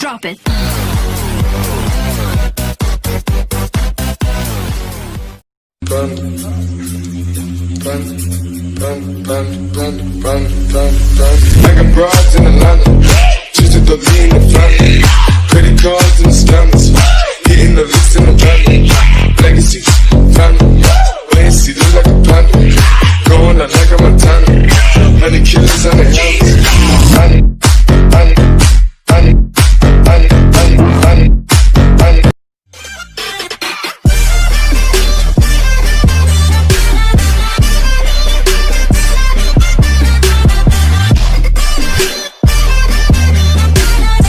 Drop it. I got broads in Atlanta, just to the lean and family. Credit cards and the scammers, hitting the licks in the van. Legacies, family.